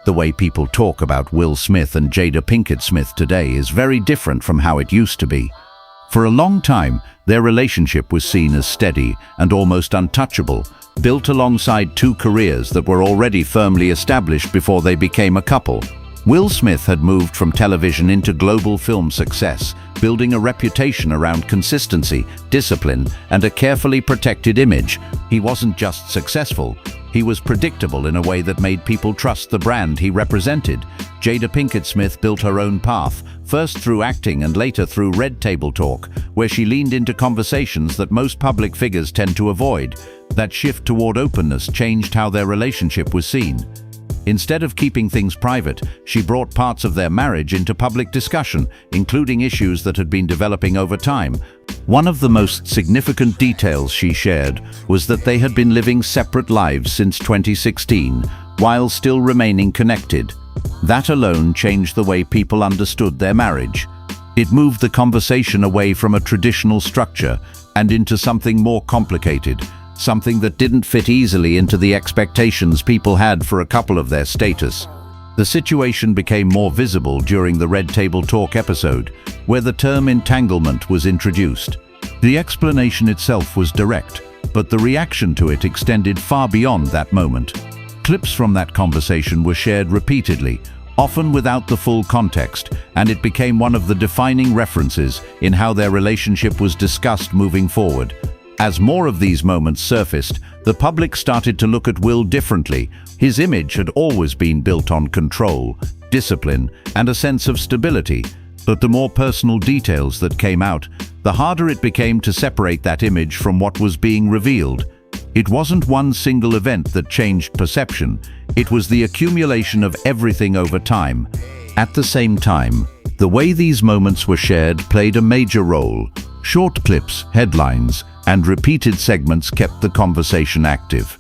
The way people talk about Will Smith and Jada Pinkett Smith today is very different from how it used to be. For a long time, their relationship was seen as steady and almost untouchable, built alongside two careers that were already firmly established before they became a couple. Will Smith had moved from television into global film success, building a reputation around consistency, discipline, and a carefully protected image. He wasn't just successful, he was predictable in a way that made people trust the brand he represented. Jada Pinkett Smith built her own path, first through acting and later through Red Table Talk, where she leaned into conversations that most public figures tend to avoid. That shift toward openness changed how their relationship was seen. Instead of keeping things private, she brought parts of their marriage into public discussion, including issues that had been developing over time. One of the most significant details she shared was that they had been living separate lives since 2016, while still remaining connected. That alone changed the way people understood their marriage. It moved the conversation away from a traditional structure and into something more complicated, something that didn't fit easily into the expectations people had for a couple of their status. The situation became more visible during the Red Table Talk episode, where the term entanglement was introduced. The explanation itself was direct, but the reaction to it extended far beyond that moment. Clips from that conversation were shared repeatedly, often without the full context, and it became one of the defining references in how their relationship was discussed moving forward. As more of these moments surfaced, the public started to look at Will differently. His image had always been built on control, discipline, and a sense of stability. But the more personal details that came out, the harder it became to separate that image from what was being revealed. It wasn't one single event that changed perception, it was the accumulation of everything over time. At the same time, the way these moments were shared played a major role. Short clips, headlines, and repeated segments kept the conversation active.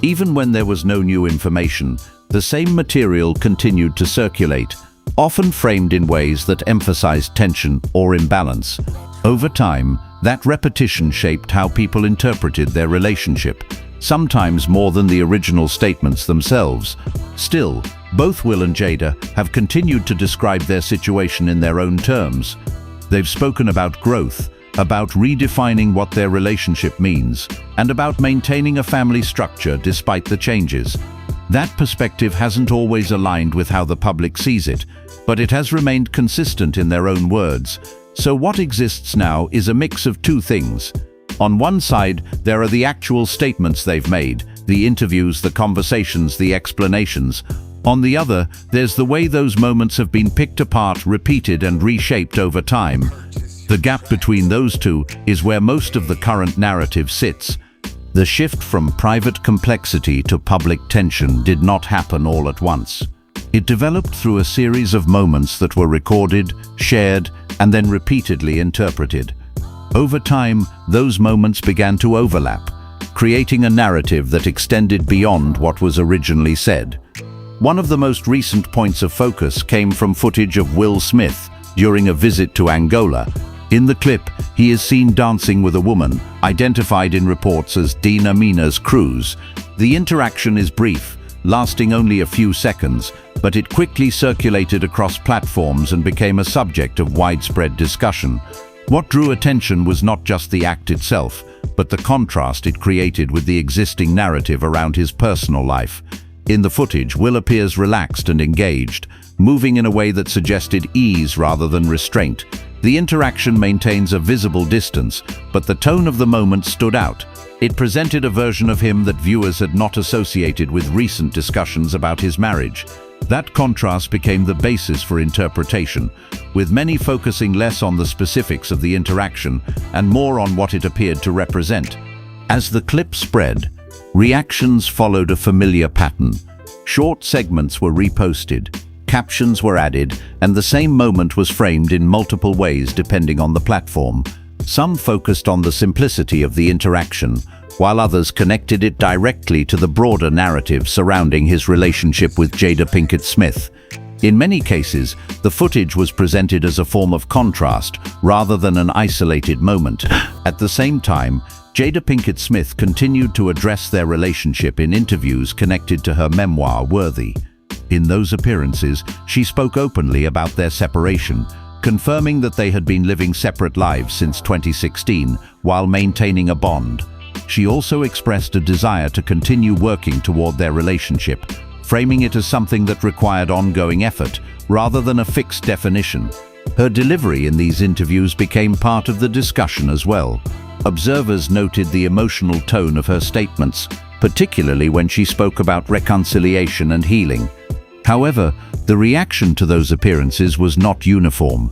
Even when there was no new information, the same material continued to circulate, often framed in ways that emphasized tension or imbalance. Over time, that repetition shaped how people interpreted their relationship, sometimes more than the original statements themselves. Still, both Will and Jada have continued to describe their situation in their own terms. They've spoken about growth, about redefining what their relationship means, and about maintaining a family structure despite the changes. That perspective hasn't always aligned with how the public sees it, but it has remained consistent in their own words. So what exists now is a mix of two things. On one side, there are the actual statements they've made, the interviews, the conversations, the explanations. On the other, there's the way those moments have been picked apart, repeated, and reshaped over time. The gap between those two is where most of the current narrative sits. The shift from private complexity to public tension did not happen all at once. It developed through a series of moments that were recorded, shared, and then repeatedly interpreted. Over time, those moments began to overlap, creating a narrative that extended beyond what was originally said. One of the most recent points of focus came from footage of Will Smith during a visit to Angola. In the clip, he is seen dancing with a woman, identified in reports as Dina Mina's Cruz. The interaction is brief, lasting only a few seconds, but it quickly circulated across platforms and became a subject of widespread discussion. What drew attention was not just the act itself, but the contrast it created with the existing narrative around his personal life. In the footage, Will appears relaxed and engaged, moving in a way that suggested ease rather than restraint. The interaction maintains a visible distance, but the tone of the moment stood out. It presented a version of him that viewers had not associated with recent discussions about his marriage. That contrast became the basis for interpretation, with many focusing less on the specifics of the interaction and more on what it appeared to represent. As the clip spread, reactions followed a familiar pattern. Short segments were reposted, captions were added, and the same moment was framed in multiple ways depending on the platform. Some focused on the simplicity of the interaction, while others connected it directly to the broader narrative surrounding his relationship with Jada Pinkett Smith. In many cases, the footage was presented as a form of contrast rather than an isolated moment. At the same time, Jada Pinkett Smith continued to address their relationship in interviews connected to her memoir, Worthy. In those appearances, she spoke openly about their separation, confirming that they had been living separate lives since 2016 while maintaining a bond. She also expressed a desire to continue working toward their relationship, framing it as something that required ongoing effort rather than a fixed definition. Her delivery in these interviews became part of the discussion as well. Observers noted the emotional tone of her statements, particularly when she spoke about reconciliation and healing. However, the reaction to those appearances was not uniform.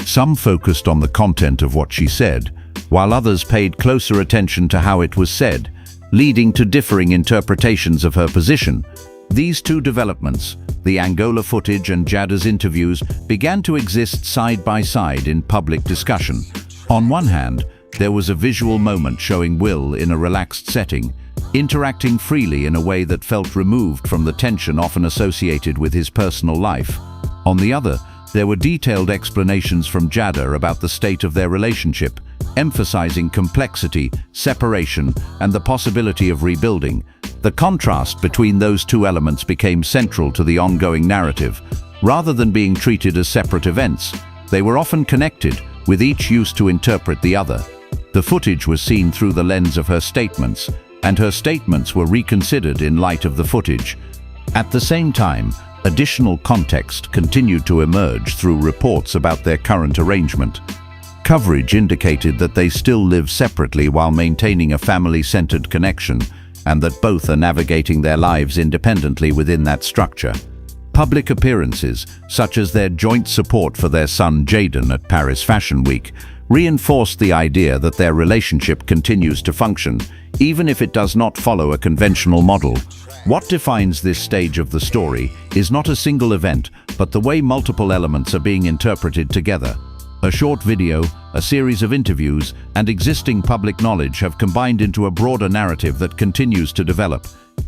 Some focused on the content of what she said, while others paid closer attention to how it was said, leading to differing interpretations of her position. These two developments, the Angola footage and Jada's interviews, began to exist side by side in public discussion. On one hand, there was a visual moment showing Will in a relaxed setting, interacting freely in a way that felt removed from the tension often associated with his personal life. On the other, there were detailed explanations from Jada about the state of their relationship, emphasizing complexity, separation, and the possibility of rebuilding. The contrast between those two elements became central to the ongoing narrative. Rather than being treated as separate events, they were often connected, with each used to interpret the other. The footage was seen through the lens of her statements, and her statements were reconsidered in light of the footage. At the same time, additional context continued to emerge through reports about their current arrangement. Coverage indicated that they still live separately while maintaining a family-centered connection, and that both are navigating their lives independently within that structure. Public appearances, such as their joint support for their son Jaden at Paris Fashion Week, reinforced the idea that their relationship continues to function, even if it does not follow a conventional model. What defines this stage of the story is not a single event, but the way multiple elements are being interpreted together. A short video, a series of interviews, and existing public knowledge have combined into a broader narrative that continues to develop.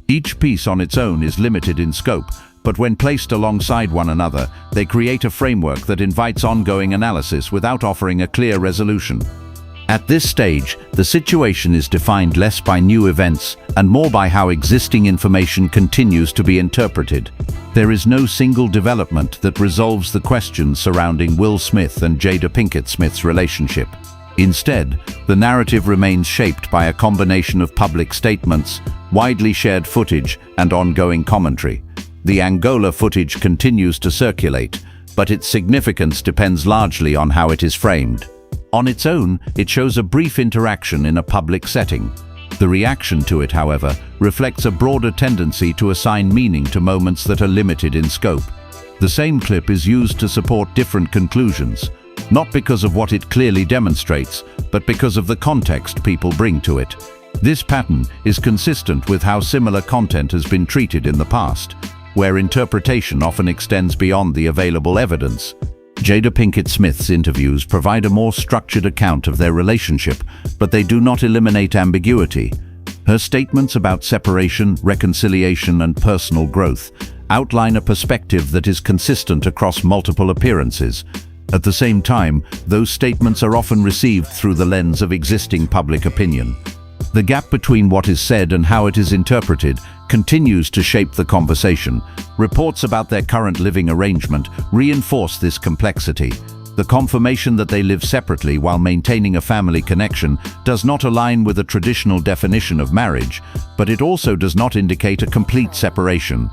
Each piece on its own is limited in scope, but when placed alongside one another, they create a framework that invites ongoing analysis without offering a clear resolution. At this stage, the situation is defined less by new events and more by how existing information continues to be interpreted. There is no single development that resolves the questions surrounding Will Smith and Jada Pinkett Smith's relationship. Instead, the narrative remains shaped by a combination of public statements, widely shared footage, and ongoing commentary. The Angola footage continues to circulate, but its significance depends largely on how it is framed. On its own, it shows a brief interaction in a public setting. The reaction to it, however, reflects a broader tendency to assign meaning to moments that are limited in scope. The same clip is used to support different conclusions, not because of what it clearly demonstrates, but because of the context people bring to it. This pattern is consistent with how similar content has been treated in the past, where interpretation often extends beyond the available evidence. Jada Pinkett Smith's interviews provide a more structured account of their relationship, but they do not eliminate ambiguity. Her statements about separation, reconciliation, and personal growth outline a perspective that is consistent across multiple appearances. At the same time, those statements are often received through the lens of existing public opinion. The gap between what is said and how it is interpreted continues to shape the conversation. Reports about their current living arrangement reinforce this complexity. The confirmation that they live separately while maintaining a family connection does not align with a traditional definition of marriage, but it also does not indicate a complete separation.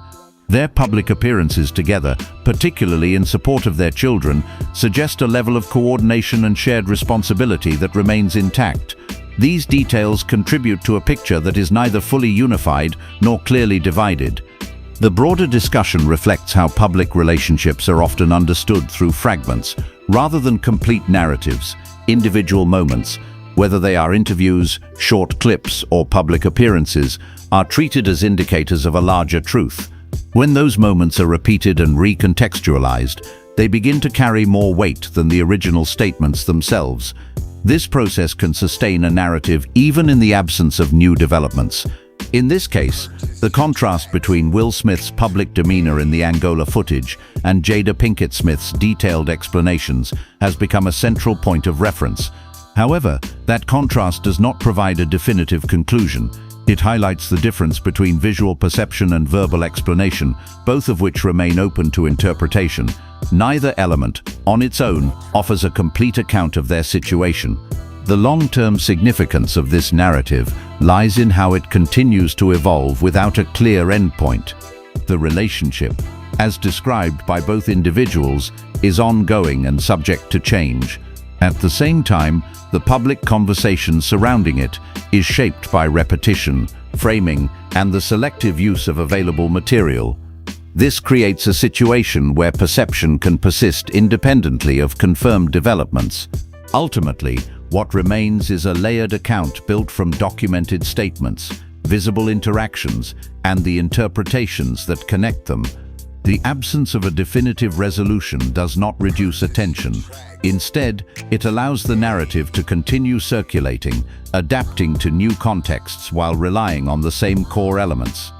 Their public appearances together, particularly in support of their children, suggest a level of coordination and shared responsibility that remains intact. These details contribute to a picture that is neither fully unified nor clearly divided. The broader discussion reflects how public relationships are often understood through fragments, rather than complete narratives. Individual moments, whether they are interviews, short clips, or public appearances, are treated as indicators of a larger truth. When those moments are repeated and recontextualized, they begin to carry more weight than the original statements themselves. This process can sustain a narrative even in the absence of new developments. In this case, the contrast between Will Smith's public demeanor in the Angola footage and Jada Pinkett Smith's detailed explanations has become a central point of reference. However, that contrast does not provide a definitive conclusion. It highlights the difference between visual perception and verbal explanation, both of which remain open to interpretation. Neither element, on its own, offers a complete account of their situation. The long-term significance of this narrative lies in how it continues to evolve without a clear endpoint. The relationship, as described by both individuals, is ongoing and subject to change. At the same time, the public conversation surrounding it is shaped by repetition, framing, and the selective use of available material. This creates a situation where perception can persist independently of confirmed developments. Ultimately, what remains is a layered account built from documented statements, visible interactions, and the interpretations that connect them. The absence of a definitive resolution does not reduce attention. Instead, it allows the narrative to continue circulating, adapting to new contexts while relying on the same core elements.